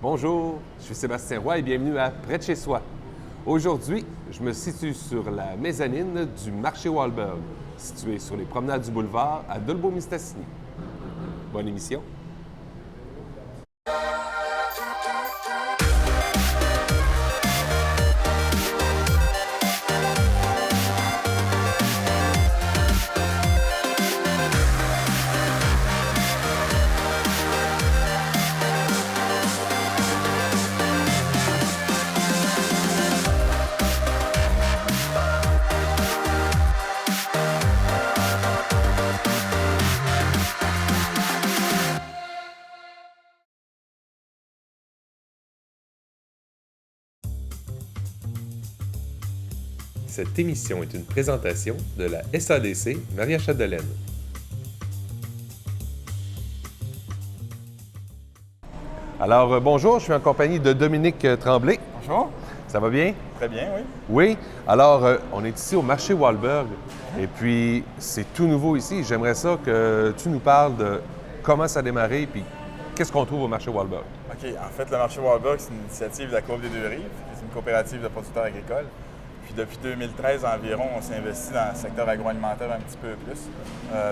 Bonjour, je suis Sébastien Roy et bienvenue à Près de chez soi. Aujourd'hui, je me situe sur la mezzanine du marché Wahlberg, situé sur les promenades du boulevard à Dolbeau-Mistassini. Bonne émission. Cette émission est une présentation de la SADC Maria-Chapdelaine. Alors, bonjour, je suis en compagnie de Dominique Tremblay. Bonjour. Ça va bien? Très bien, oui. Oui. Alors, on est ici au marché Wahlberg et puis c'est tout nouveau ici. J'aimerais ça que tu nous parles de comment ça a démarré et puis qu'est-ce qu'on trouve au marché Wahlberg. OK. En fait, le marché Wahlberg, c'est une initiative de la Coop des Deux-Rives, qui est une coopérative de producteurs agricoles. Puis depuis 2013 environ, on s'est investi dans le secteur agroalimentaire un petit peu plus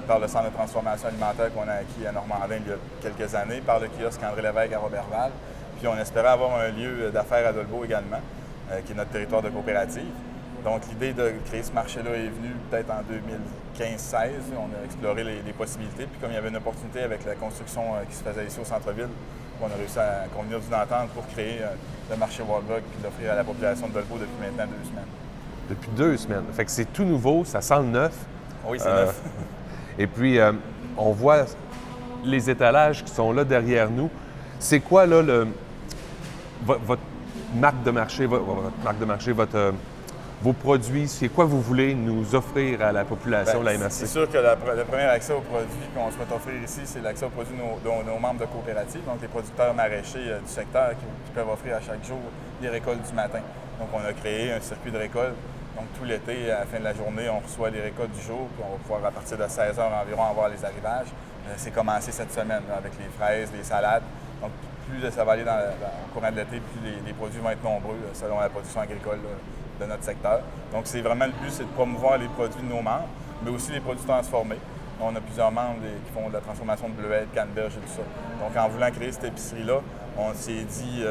par le centre de transformation alimentaire qu'on a acquis à Normandin il y a quelques années, par le kiosque André Lévesque à Roberval. Puis on espérait avoir un lieu d'affaires à Dolbeau également, qui est notre territoire de coopérative. Donc l'idée de créer ce marché-là est venue peut-être en 2015-16. On a exploré les possibilités. Puis comme il y avait une opportunité avec la construction qui se faisait ici au centre-ville, on a réussi à convenir d'une entente pour créer le marché Wahlberg et l'offrir à la population de Dolbeau depuis maintenant 2 semaines. Depuis 2 semaines. Fait que c'est tout nouveau, ça sent le neuf. Oui, c'est neuf. Et puis, on voit les étalages qui sont là derrière nous. C'est quoi, là, votre marque de marché, vos produits? C'est quoi vous voulez nous offrir à la population de la MRC? C'est sûr que le premier accès aux produits qu'on souhaite offrir ici, c'est l'accès aux produits de nos membres de coopérative, donc les producteurs maraîchers du secteur qui peuvent offrir à chaque jour des récoltes du matin. Donc, on a créé un circuit de récolte. Donc, tout l'été, à la fin de la journée, on reçoit les récoltes du jour, puis on va pouvoir, à partir de 16 h environ, avoir les arrivages. C'est commencé cette semaine là, avec les fraises, les salades. Donc, plus ça va aller au courant de l'été, plus les produits vont être nombreux selon la production agricole de notre secteur. Donc, c'est vraiment le but, c'est de promouvoir les produits de nos membres, mais aussi les produits transformés. On a plusieurs membres qui font de la transformation de bleuets, de canneberge et tout ça. Donc, en voulant créer cette épicerie-là, on s'est dit,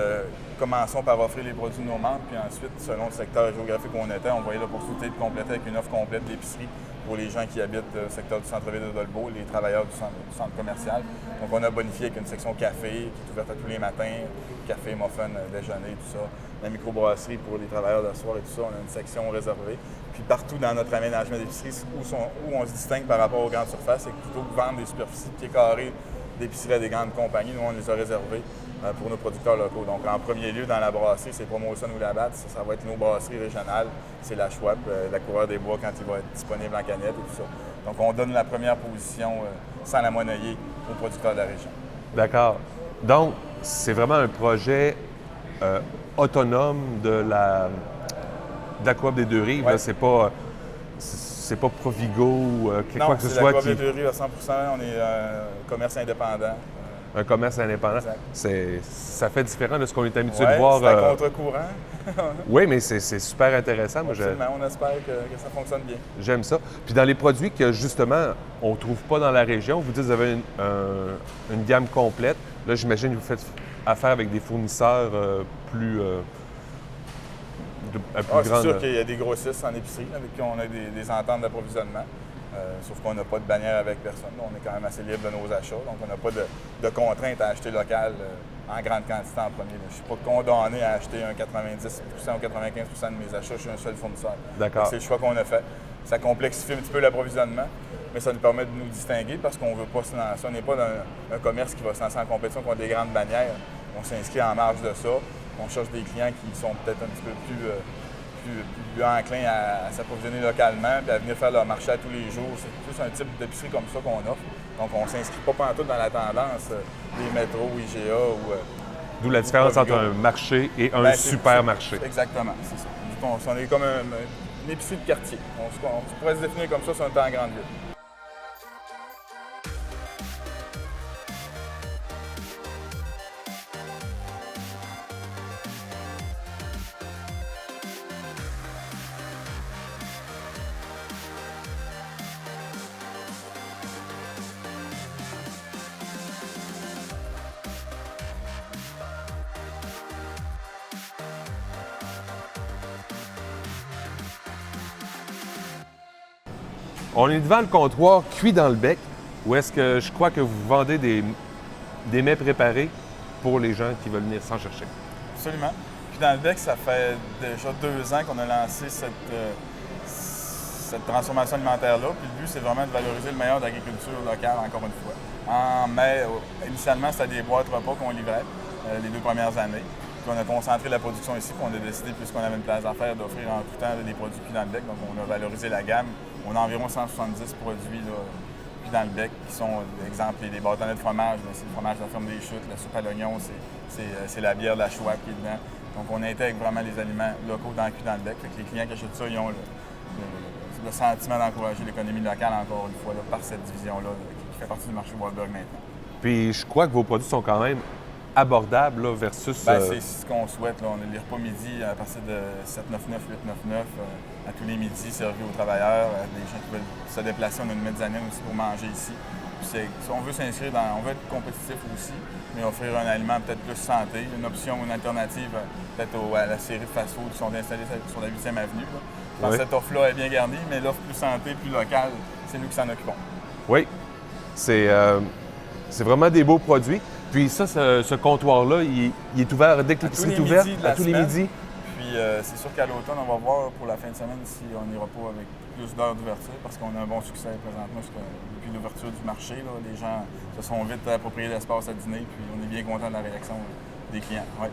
commençons par offrir les produits de nos membres, puis ensuite, selon le secteur géographique où on était, on voyait l'opportunité de compléter avec une offre complète d'épicerie pour les gens qui habitent le secteur du centre-ville de Dolbeau, les travailleurs du centre commercial. Donc, on a bonifié avec une section café qui est ouverte à tous les matins, café, muffin, déjeuner, tout ça. La microbrasserie pour les travailleurs de soir et tout ça, on a une section réservée. Puis partout dans notre aménagement d'épicerie, où on se distingue par rapport aux grandes surfaces, c'est que plutôt que vendre des superficies de pieds carrés d'épicerie à des grandes compagnies, nous, on les a réservés pour nos producteurs locaux. Donc, en premier lieu, dans la brasserie, c'est Promotion ou Labatt. Ça va être nos brasseries régionales. C'est la Schwab, la Coureur des Bois quand il va être disponible en canette et tout ça. Donc, on donne la première position sans la monnayer aux producteurs de la région. D'accord. Donc, c'est vraiment un projet autonome de la Coop des Deux-Rives. Ouais. C'est pas Provigo ou quoi que ce soit. Non, c'est la Coop des Deux-Rives à 100 %. On est un commerce indépendant. Un commerce indépendant. Exact. Ça fait différent de ce qu'on est habitué de voir. C'est à contre-courant. Oui, mais c'est super intéressant. Moi, on espère que ça fonctionne bien. j'aime ça. Puis dans les produits que, justement, on ne trouve pas dans la région, vous dites que vous avez une gamme complète. Là, j'imagine que vous faites affaire avec des fournisseurs plus grands. C'est sûr qu'il y a des grossistes en épicerie avec qui on a des ententes d'approvisionnement. Sauf qu'on n'a pas de bannière avec personne. On est quand même assez libre de nos achats. Donc, on n'a pas de contrainte à acheter local en grande quantité en premier. Je ne suis pas condamné à acheter un 90 ou 95 de mes achats chez un seul fournisseur. D'accord. C'est le choix qu'on a fait. Ça complexifie un petit peu l'approvisionnement, mais ça nous permet de nous distinguer parce qu'on ne veut pas se lancer. On n'est pas dans un commerce qui va se lancer en compétition contre des grandes bannières. On s'inscrit en marge de ça. On cherche des clients qui sont peut-être un petit peu plus enclins à s'approvisionner localement et à venir faire leur marché à tous les jours. C'est plus un type d'épicerie comme ça qu'on offre. Donc, on ne s'inscrit pas pantoute dans la tendance des métros, IGA ou... D'où la différence entre un marché et un supermarché. Exactement, c'est ça. On est comme une épicerie de quartier. On pourrait se définir comme ça si on était en grande ville. On est devant le comptoir Cuit dans le bec, où est-ce que je crois que vous vendez des mets préparés pour les gens qui veulent venir s'en chercher. Absolument. Puis dans le bec, ça fait déjà 2 ans qu'on a lancé cette transformation alimentaire-là. Puis le but, c'est vraiment de valoriser le meilleur de l'agriculture locale, encore une fois. En mai, initialement, c'était des boîtes repas qu'on livrait les 2 premières années. Puis on a concentré la production ici, puis on a décidé, puisqu'on avait une place d'affaires, d'offrir en tout temps des produits Cuit dans le bec. Donc on a valorisé la gamme. On a environ 170 produits là, Cuit dans le bec, qui sont, exemple, des bâtonnets de fromage. C'est le fromage de la ferme des Chutes, la soupe à l'oignon, c'est la bière de la Chouette qui est dedans. Donc on intègre vraiment les aliments locaux dans Cuit dans le bec. Fait que les clients qui achètent ça, ils ont le sentiment d'encourager l'économie locale, encore une fois, là, par cette division-là qui fait partie du marché Wahlberg maintenant. Puis je crois que vos produits sont quand même abordables là, versus... C'est ce qu'on souhaite. Là. On a les repas midi à partir de 7,99, 8,99 à tous les midis servis aux travailleurs, des gens qui veulent se déplacer. On a une mezzanine aussi pour manger ici. Puis on veut s'inscrire on veut être compétitif aussi, mais offrir un aliment peut-être plus santé, une option, une alternative peut-être à la série de fast-food qui sont installés sur la 8e avenue. Là. Je pense que cette offre-là est bien garnie, mais l'offre plus santé, plus locale, c'est nous qui s'en occupons. Oui, c'est vraiment des beaux produits. Puis ça, ce comptoir-là, il est ouvert dès que l'épicerie est ouverte, à tous les midis. Puis c'est sûr qu'à l'automne, on va voir pour la fin de semaine si on n'ira pas avec plus d'heures d'ouverture, parce qu'on a un bon succès présentement depuis l'ouverture du marché. Là, les gens se sont vite appropriés l'espace à dîner, puis on est bien content de la réaction des clients. Ouais.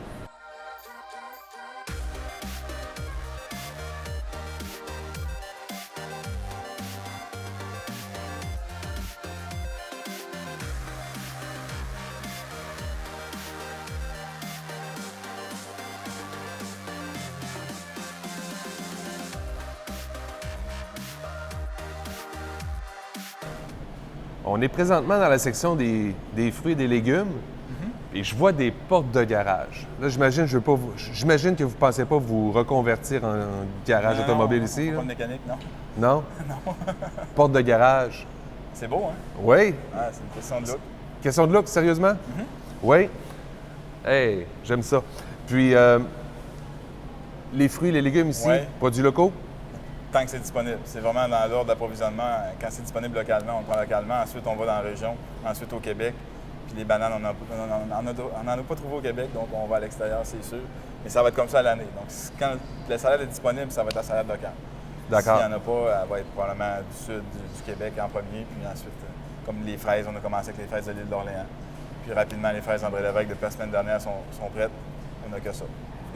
On est présentement dans la section des fruits et des légumes, et je vois des portes de garage. Là, j'imagine que vous ne pensez pas vous reconvertir en garage automobile ici. Pas de mécanique, non. Non? Non. Porte de garage. C'est beau, hein? Oui. Ah, c'est une question de look. Question de look, sérieusement? Oui. Hey, j'aime ça. Puis, les fruits et les légumes ici, produits locaux? Tant que c'est disponible. C'est vraiment dans l'ordre d'approvisionnement. Quand c'est disponible localement, on le prend localement. Ensuite, on va dans la région. Ensuite, au Québec. Puis les bananes, on n'en a pas trouvé au Québec, donc on va à l'extérieur, c'est sûr. Mais ça va être comme ça à l'année. Donc, quand la salade est disponible, ça va être la salade locale. D'accord. S'il n'y en a pas, elle va être probablement du sud du Québec en premier. Puis ensuite, comme les fraises, on a commencé avec les fraises de l'île d'Orléans. Puis rapidement, les fraises André Lévesque, depuis la semaine dernière, sont prêtes. On n'a que ça.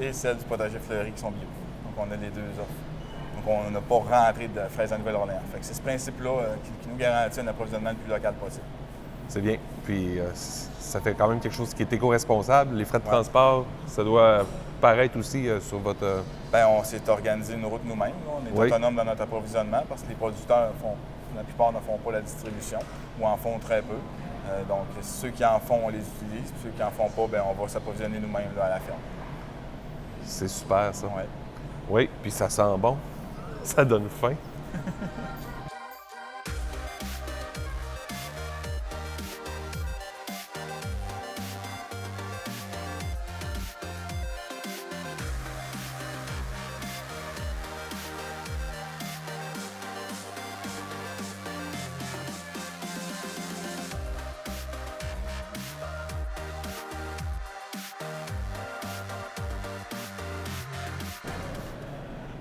Et celles du potager fleuri qui sont bio. Donc, on a les 2 offres. Donc, on n'a pas rentré de fraises à Nouvelle-Orléans. Fait que c'est ce principe-là qui nous garantit un approvisionnement le plus local possible. C'est bien. Puis ça fait quand même quelque chose qui est éco-responsable. Les frais de transport, ça doit paraître aussi sur votre... Bien, on s'est organisé une route nous-mêmes. On est autonome dans notre approvisionnement parce que les producteurs, la plupart ne font pas la distribution ou en font très peu. Donc, ceux qui en font, on les utilise. Puis ceux qui en font pas, bien, on va s'approvisionner nous-mêmes là, à la ferme. C'est super, ça. Oui. Oui, puis ça sent bon. Ça donne faim.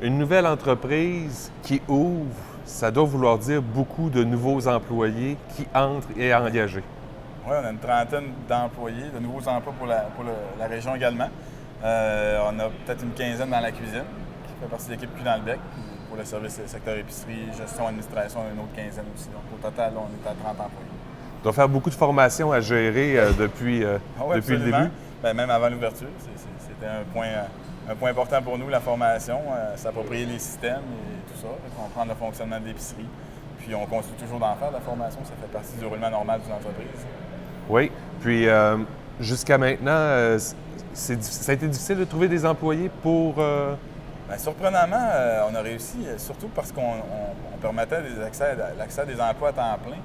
Une nouvelle entreprise qui ouvre, ça doit vouloir dire beaucoup de nouveaux employés qui entrent et engagés. Oui, on a une trentaine d'employés, de nouveaux emplois pour la région également. On a peut-être une quinzaine dans la cuisine, qui fait partie de l'équipe Cuit dans le bec. Pour le service secteur épicerie, gestion, administration, une autre quinzaine aussi. Donc au total, on est à 30 employés. Tu dois faire beaucoup de formations à gérer depuis le début. Bien, même avant l'ouverture, c'était un point important pour nous, la formation, s'approprier les systèmes et tout ça. On prend le fonctionnement de l'épicerie. Puis on continue toujours d'en faire de la formation, ça fait partie du roulement normal d'une entreprise. Oui. Puis jusqu'à maintenant, ça a été difficile de trouver des employés pour... Bien, surprenamment, on a réussi, surtout parce qu'on permettait l'accès à des emplois à temps plein,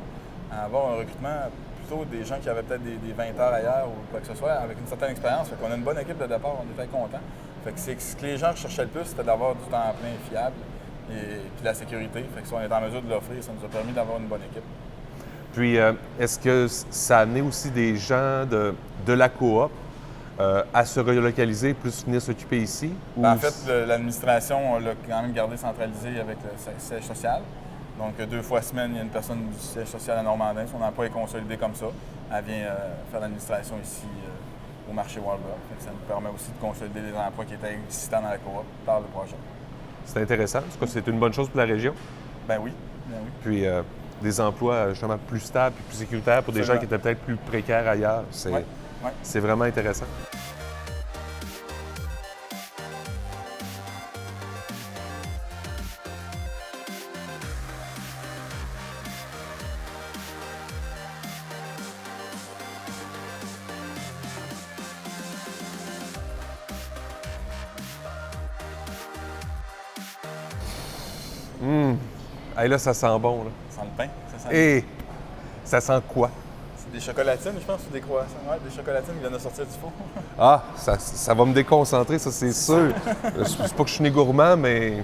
à avoir un recrutement plutôt des gens qui avaient peut-être des 20 heures ailleurs ou quoi que ce soit, avec une certaine expérience. Fait qu'on a une bonne équipe de départ, on était contents. Fait que ce que les gens recherchaient le plus, c'était d'avoir du temps plein fiable et puis la sécurité. Fait que si on est en mesure de l'offrir, ça nous a permis d'avoir une bonne équipe. Puis, est-ce que ça a amené aussi des gens de la coop à se relocaliser, plus venir s'occuper ici? En fait, l'administration, on l'a quand même gardé centralisé avec le siège social. Donc, 2 fois semaine, il y a une personne du siège social à Normandin. Son emploi est consolidé comme ça. Elle vient faire l'administration ici au marché Walberg. Ça nous permet aussi de consolider les emplois qui étaient existants dans la coop par le projet. C'est intéressant. En tout cas, c'est une bonne chose pour la région. Ben oui, ben oui. Puis, des emplois justement plus stables et plus sécuritaires pour des gens qui étaient peut-être plus précaires ailleurs. C'est vraiment intéressant. Hey, là, ça sent bon, là. Ça sent le pain. Et ça sent quoi? C'est des chocolatines, je pense, ou des croissants. Oui, des chocolatines qui viennent de sortir du four. Ah, ça va me déconcentrer, ça, c'est sûr. C'est pas que je suis né gourmand, mais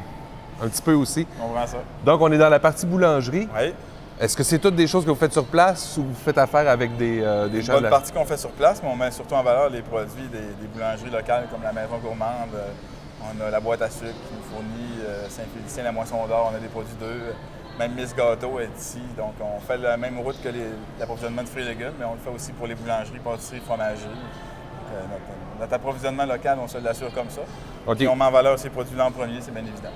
un petit peu aussi. On vend ça. Donc, on est dans la partie boulangerie. Oui. Est-ce que c'est toutes des choses que vous faites sur place ou vous faites affaire avec des gens Une bonne partie qu'on fait sur place, mais on met surtout en valeur les produits des boulangeries locales comme la Maison Gourmande. On a la boîte à sucre qui nous fournit, Saint-Félicien, la Moisson d'Or, on a des produits d'eux. Même Miss Gâteau est ici. Donc, on fait la même route que l'approvisionnement de fruits et légumes, mais on le fait aussi pour les boulangeries, pâtisseries, fromageries. Notre approvisionnement local, on se l'assure comme ça. OK. Et on met en valeur ces produits-là en premier, c'est bien évident.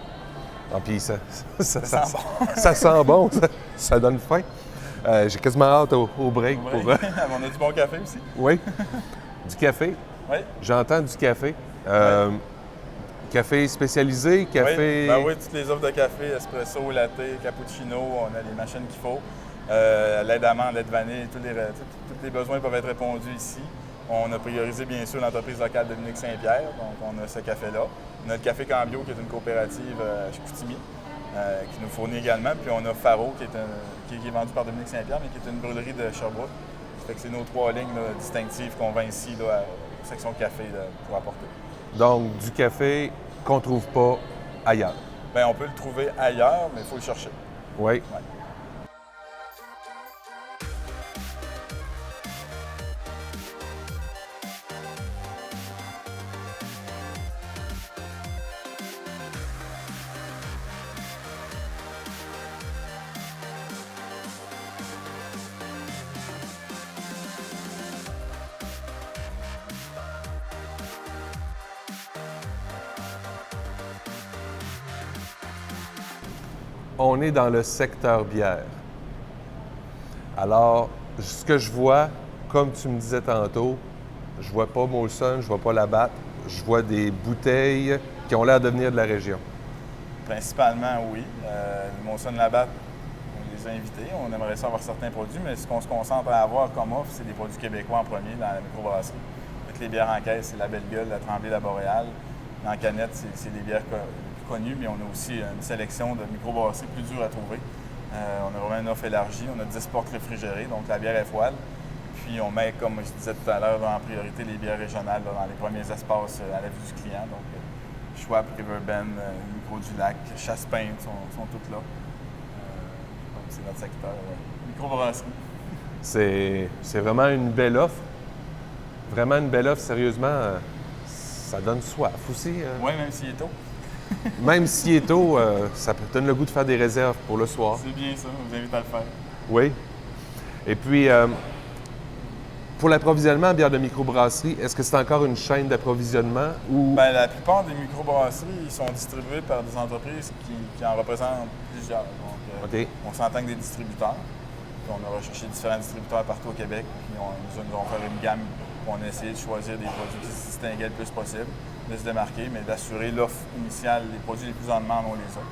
Ah, puis ça sent bon. Ça sent bon, ça donne faim. J'ai quasiment hâte au break. On a du bon café aussi. Oui. Du café. Oui. J'entends du café. Café spécialisé, café... Oui, toutes les offres de café, espresso, latte, cappuccino, on a les machines qu'il faut. Lait d'amande, lait de vanille, tous les besoins peuvent être répondus ici. On a priorisé bien sûr l'entreprise locale Dominique Saint-Pierre, donc on a ce café-là. On a le Café Cambio, qui est une coopérative à Chicoutimi, qui nous fournit également. Puis on a Faro, qui est vendu par Dominique Saint-Pierre, mais qui est une brûlerie de Sherbrooke. Ça fait que c'est nos 3 lignes là, distinctives qu'on vend ici là, à la section café là, pour apporter. Donc, du café qu'on ne trouve pas ailleurs. Bien, on peut le trouver ailleurs, mais il faut le chercher. Oui. Ouais. On est dans le secteur bière. Alors, ce que je vois, comme tu me disais tantôt, je vois pas Molson, je vois pas Labatt, je vois des bouteilles qui ont l'air de venir de la région. Principalement, oui. Molson Labatt, on les a invités. On aimerait ça avoir certains produits, mais ce qu'on se concentre à avoir comme offre, c'est des produits québécois en premier dans la microbrasserie. Avec les bières en caisse, c'est la Belle Gueule, la Tremblay, la Boréale. En canette, c'est des bières connues, mais on a aussi une sélection de microbrasseries plus dures à trouver. On a vraiment une offre élargie. On a 10 portes réfrigérées, donc la bière est froide. Puis on met, comme je disais tout à l'heure, en priorité les bières régionales là, dans les premiers espaces à la vue du client. Donc Schwab, Riverbend, Micro du Lac, Chasse-Pain sont toutes là. C'est notre secteur. Microbrasserie. C'est vraiment une belle offre. Vraiment une belle offre, sérieusement. Ça donne soif aussi. Oui, même s'il est tôt. Même s'il est tôt, ça peut donner le goût de faire des réserves pour le soir. C'est bien ça, on vous invite à le faire. Oui. Et puis, pour l'approvisionnement en bière de microbrasserie, est-ce que c'est encore une chaîne d'approvisionnement ou... Bien, la plupart des microbrasseries sont distribuées par des entreprises qui en représentent plusieurs. Donc, OK. on s'entend que des distributeurs. Puis on a recherché différents distributeurs partout au Québec. Puis nous avons fait une gamme. On a essayé de choisir des produits qui se distinguaient le plus possible, de se démarquer, mais d'assurer l'offre initiale. Les produits les plus en demande, on les a.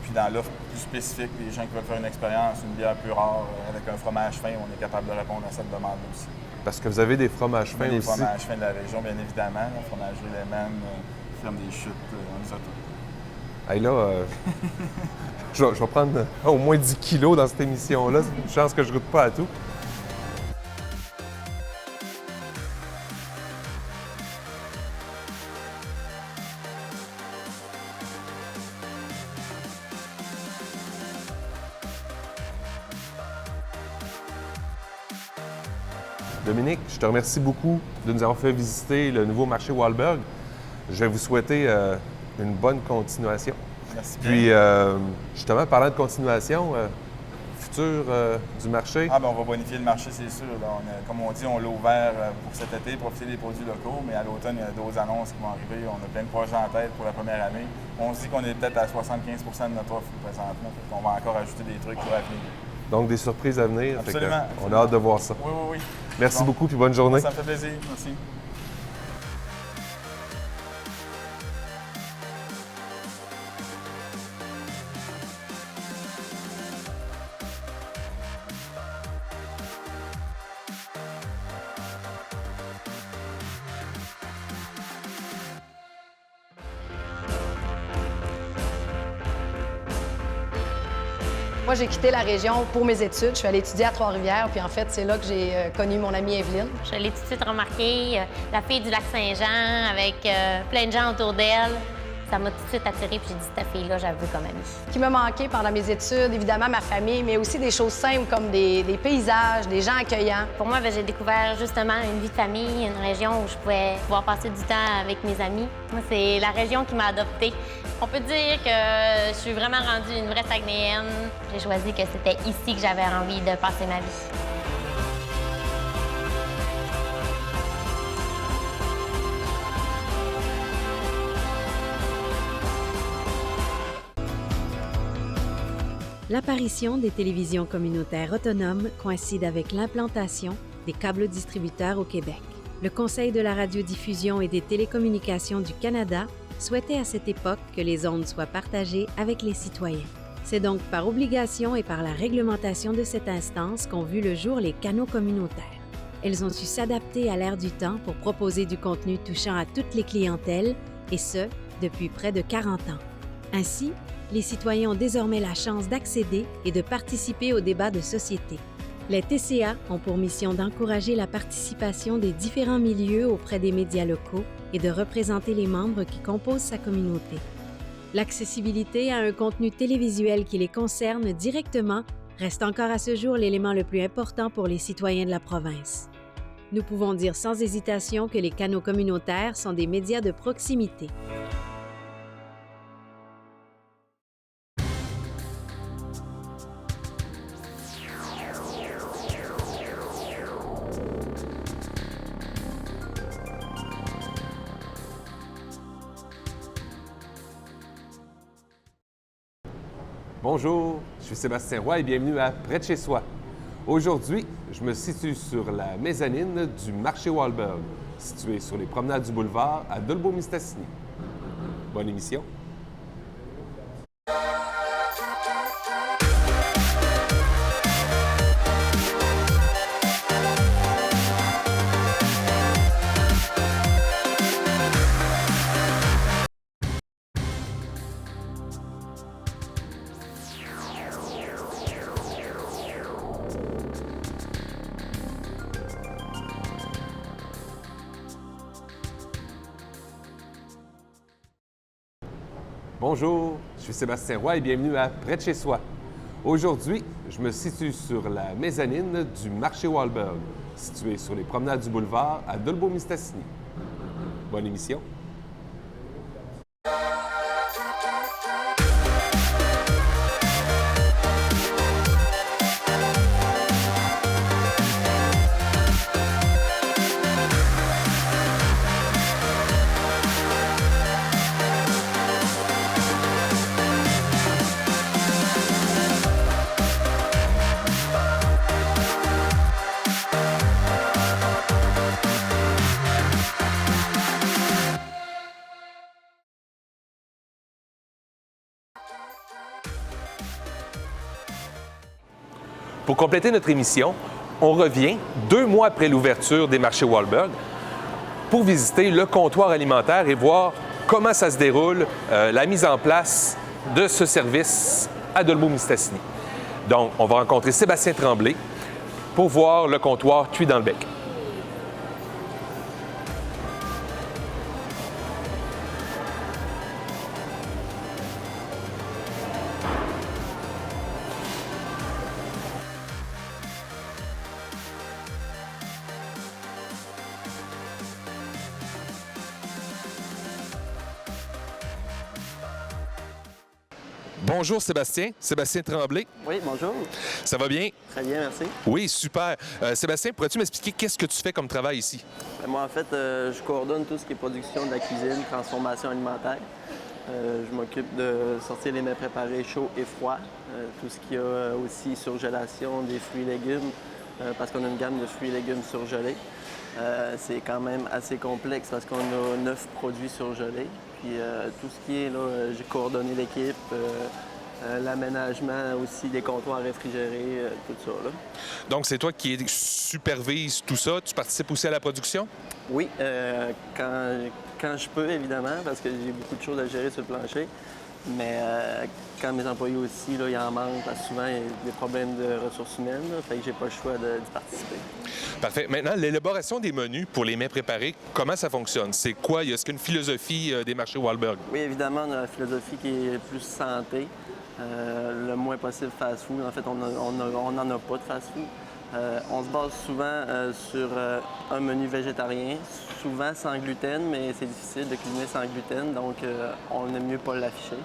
Puis dans l'offre plus spécifique, les gens qui veulent faire une expérience, une bière plus rare, avec un fromage fin, on est capable de répondre à cette demande aussi. Parce que vous avez des fromages fins aussi. Des fromages fins de la région, bien évidemment. La fromagerie Lehman, Ferme des Chutes, on les a tous. Hey, là, je vais prendre au moins 10 kilos dans cette émission-là. C'est une chance que je ne goûte pas à tout. Dominique, je te remercie beaucoup de nous avoir fait visiter le nouveau marché Wahlberg. Je vais vous souhaiter une bonne continuation. Merci bien. Puis, justement, parlant de continuation, futur du marché. On va bonifier le marché, c'est sûr. Là. Comme on dit, on l'a ouvert pour cet été, profiter des produits locaux, mais à l'automne, il y a d'autres annonces qui vont arriver. On a plein de projets en tête pour la première année. On se dit qu'on est peut-être à 75 de notre offre présentement. On va encore ajouter des trucs pour l'avenir. Donc, des surprises à venir. Absolument. On a hâte de voir ça. Oui. Merci beaucoup, puis bonne journée. Ça me fait plaisir. Merci. Moi, j'ai quitté la région pour mes études. Je suis allée étudier à Trois-Rivières, puis en fait, c'est là que j'ai connu mon amie Evelyne. Je l'ai tout de suite remarqué, la fille du Lac-Saint-Jean, avec plein de gens autour d'elle. Ça m'a tout de suite attirée, puis j'ai dit, cette fille-là, je la veux comme amie. Ce qui m'a manqué pendant mes études, évidemment, ma famille, mais aussi des choses simples comme des paysages, des gens accueillants. Pour moi, j'ai découvert justement une vie de famille, une région où je pouvais pouvoir passer du temps avec mes amis. Moi, c'est la région qui m'a adoptée. On peut dire que je suis vraiment rendue une vraie Saguenayenne. J'ai choisi que c'était ici que j'avais envie de passer ma vie. L'apparition des télévisions communautaires autonomes coïncide avec l'implantation des câbles distributeurs au Québec. Le Conseil de la radiodiffusion et des télécommunications du Canada souhaitait à cette époque que les ondes soient partagées avec les citoyens. C'est donc par obligation et par la réglementation de cette instance qu'ont vu le jour les canaux communautaires. Elles ont su s'adapter à l'ère du temps pour proposer du contenu touchant à toutes les clientèles, et ce, depuis près de 40 ans. Ainsi, les citoyens ont désormais la chance d'accéder et de participer aux débats de société. Les TCA ont pour mission d'encourager la participation des différents milieux auprès des médias locaux et de représenter les membres qui composent sa communauté. L'accessibilité à un contenu télévisuel qui les concerne directement reste encore à ce jour l'élément le plus important pour les citoyens de la province. Nous pouvons dire sans hésitation que les canaux communautaires sont des médias de proximité. Bonjour, je suis Sébastien Roy et bienvenue à Près de chez soi. Aujourd'hui, je me situe sur la mezzanine du marché Wahlberg, situé sur les promenades du boulevard à Dolbeau-Mistassini. Bonne émission. Bonjour, je suis Sébastien Roy et bienvenue à Près de chez soi. Aujourd'hui, je me situe sur la mezzanine du marché Wahlberg, situé sur les promenades du boulevard à Dolbeau-Mistassini. Bonne émission. Pour compléter notre émission, on revient 2 mois après l'ouverture des marchés Wahlberg pour visiter le comptoir alimentaire et voir comment ça se déroule, la mise en place de ce service à Dolbeau-Mistassini. Donc, on va rencontrer Sébastien Tremblay pour voir le comptoir cuit dans le bec. Bonjour Sébastien, Sébastien Tremblay. Oui, bonjour. Ça va bien? Très bien, merci. Oui, super. Sébastien, pourrais-tu m'expliquer qu'est-ce que tu fais comme travail ici? Moi, en fait, je coordonne tout ce qui est production de la cuisine, transformation alimentaire. Je m'occupe de sortir les mets préparés chauds et froids. Tout ce qui a aussi surgélation des fruits et légumes, parce qu'on a une gamme de fruits et légumes surgelés. C'est quand même assez complexe parce qu'on a 9 produits surgelés. Puis tout ce qui est là, j'ai coordonné l'équipe, l'aménagement aussi des comptoirs réfrigérés, tout ça. Là. Donc, c'est toi qui supervises tout ça. Tu participes aussi à la production? Oui, quand je peux, évidemment, parce que j'ai beaucoup de choses à gérer sur le plancher. Mais quand mes employés aussi, là, ils en manquent, parce que souvent, il y a des problèmes de ressources humaines, là, fait que j'ai pas le choix d'y participer. Parfait. Maintenant, l'élaboration des menus pour les mets préparés, comment ça fonctionne? C'est quoi? Est-ce qu'il y a une philosophie des marchés Wahlberg? Oui, évidemment, on a la philosophie qui est plus santé, le moins possible fast-food. En fait, on n'en a pas de fast-food. On se base souvent sur un menu végétarien, souvent sans gluten, mais c'est difficile de cuisiner sans gluten, donc on aime mieux pas l'afficher.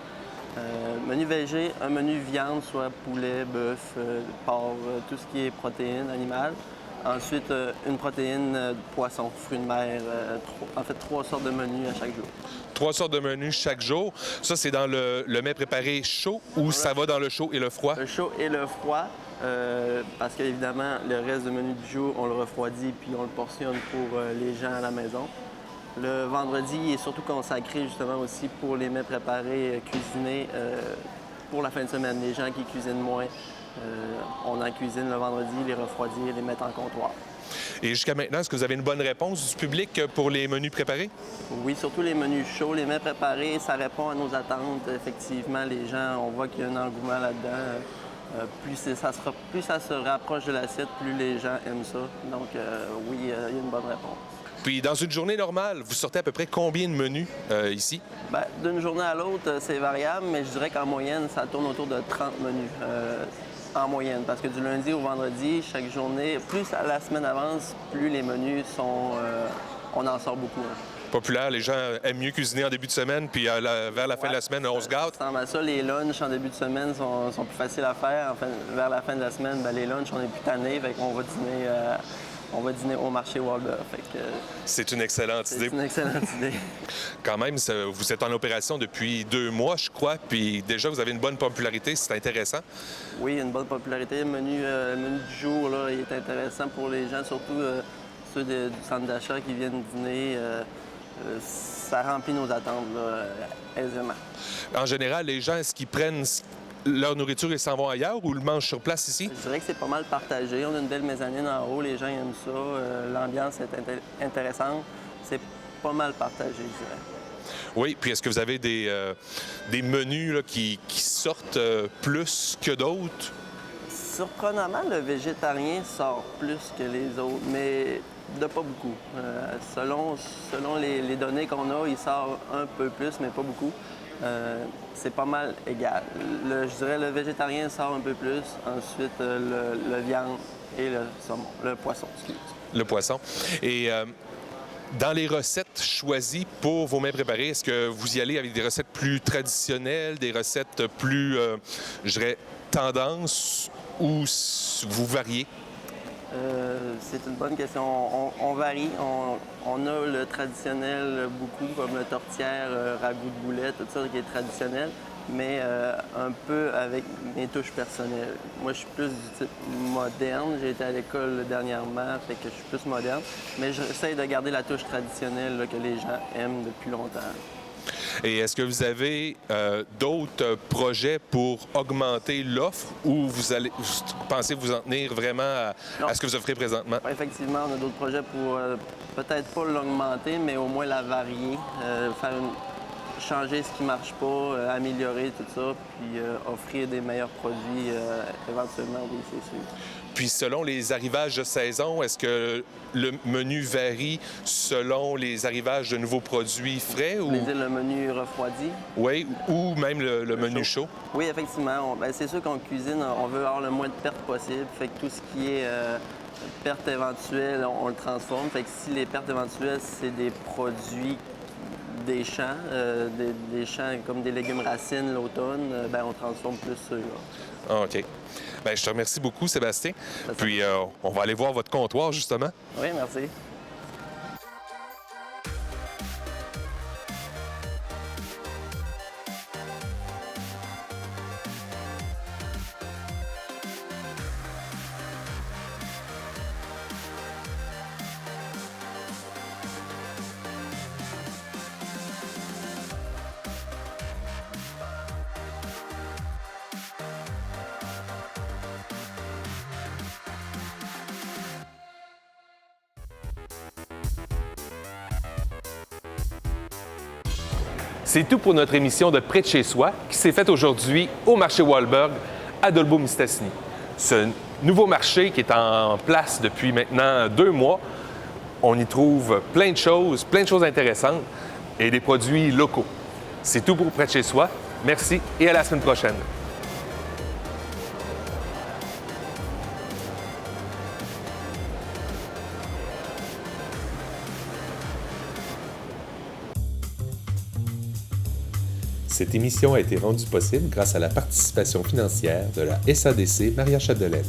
Menu végé, un menu viande, soit poulet, bœuf, porc, tout ce qui est protéines animales. Ensuite, une protéine de poisson, fruits de mer, en fait 3 sortes de menus à chaque jour. 3 sortes de menus chaque jour. Ça, c'est dans le mets préparé chaud ou ça va dans le chaud et le froid? Le chaud et le froid, parce qu'évidemment, le reste du menu du jour, on le refroidit puis on le portionne pour les gens à la maison. Le vendredi est surtout consacré justement aussi pour les mets préparés, cuisinés pour la fin de semaine. Les gens qui cuisinent moins, on en cuisine le vendredi, les refroidit et les mettre en comptoir. Et jusqu'à maintenant, est-ce que vous avez une bonne réponse du public pour les menus préparés? Oui, surtout les menus chauds, les mets préparés, ça répond à nos attentes. Effectivement, les gens, on voit qu'il y a un engouement là-dedans. Plus ça se rapproche de l'assiette, plus les gens aiment ça. Donc oui, il y a une bonne réponse. Puis, dans une journée normale, vous sortez à peu près combien de menus ici? Bien, d'une journée à l'autre, c'est variable, mais je dirais qu'en moyenne, ça tourne autour de 30 menus. En moyenne, parce que du lundi au vendredi, chaque journée, plus la semaine avance, plus les menus sont... on en sort beaucoup. Hein. Populaire, les gens aiment mieux cuisiner en début de semaine, puis vers la fin de la semaine, on se gâte. Ça, les lunchs en début de semaine sont plus faciles à faire. Enfin, vers la fin de la semaine, les lunchs, on est plus tannés, fait qu'on va dîner... On va dîner au marché Wahlberg. C'est une excellente idée. C'est une excellente idée. Quand même, vous êtes en opération depuis 2 mois, je crois, puis déjà, vous avez une bonne popularité. C'est intéressant. Oui, une bonne popularité. Le menu du jour, là, il est intéressant pour les gens, surtout ceux du centre d'achat qui viennent dîner. Ça remplit nos attentes là, aisément. En général, les gens, est-ce qu'ils prennent leur nourriture et s'en vont ailleurs ou le mangent sur place ici? Je dirais que c'est pas mal partagé. On a une belle mezzanine en haut, les gens aiment ça. L'ambiance est intéressante. C'est pas mal partagé, je dirais. Oui, puis est-ce que vous avez des menus là, qui sortent plus que d'autres? Surprenamment, le végétarien sort plus que les autres, mais de pas beaucoup. Selon les données qu'on a, il sort un peu plus, mais pas beaucoup. C'est pas mal égal. Je dirais le végétarien sort un peu plus, ensuite le viande et le saumon, le poisson, excuse. Le poisson. Et dans les recettes choisies pour vos mets préparés, est-ce que vous y allez avec des recettes plus traditionnelles, des recettes plus, je dirais, tendance, ou vous variez? C'est une bonne question. On varie. On a le traditionnel beaucoup, comme le tourtière, ragoût de boulet, tout ça qui est traditionnel, mais un peu avec mes touches personnelles. Moi, je suis plus du type moderne. J'ai été à l'école dernièrement, fait que je suis plus moderne, mais j'essaie de garder la touche traditionnelle là, que les gens aiment depuis longtemps. Et est-ce que vous avez d'autres projets pour augmenter l'offre ou vous pensez vous en tenir vraiment à ce que vous offrez présentement? Effectivement, on a d'autres projets pour peut-être pas l'augmenter, mais au moins la varier, changer ce qui ne marche pas, améliorer tout ça, puis offrir des meilleurs produits éventuellement, oui, c'est sûr. Puis selon les arrivages de saison, est-ce que le menu varie selon les arrivages de nouveaux produits frais? Ou... le menu refroidi? Oui, ou même le menu chaud? Oui, effectivement. C'est sûr qu'on cuisine, on veut avoir le moins de pertes possible. Fait que tout ce qui est pertes éventuelles, on le transforme. Fait que si les pertes éventuelles, c'est des produits des champs, des champs comme des légumes racines l'automne, on transforme plus ceux-là. Ah, OK. Bien, je te remercie beaucoup, Sébastien. Puis, on va aller voir votre comptoir, justement. Oui, merci. C'est tout pour notre émission de Près de chez soi qui s'est faite aujourd'hui au marché Wahlberg à Dolbeau-Mistassini. Ce nouveau marché qui est en place depuis maintenant 2 mois, on y trouve plein de choses intéressantes et des produits locaux. C'est tout pour Près de chez soi. Merci et à la semaine prochaine. Cette émission a été rendue possible grâce à la participation financière de la SADC Maria Chapdelaine.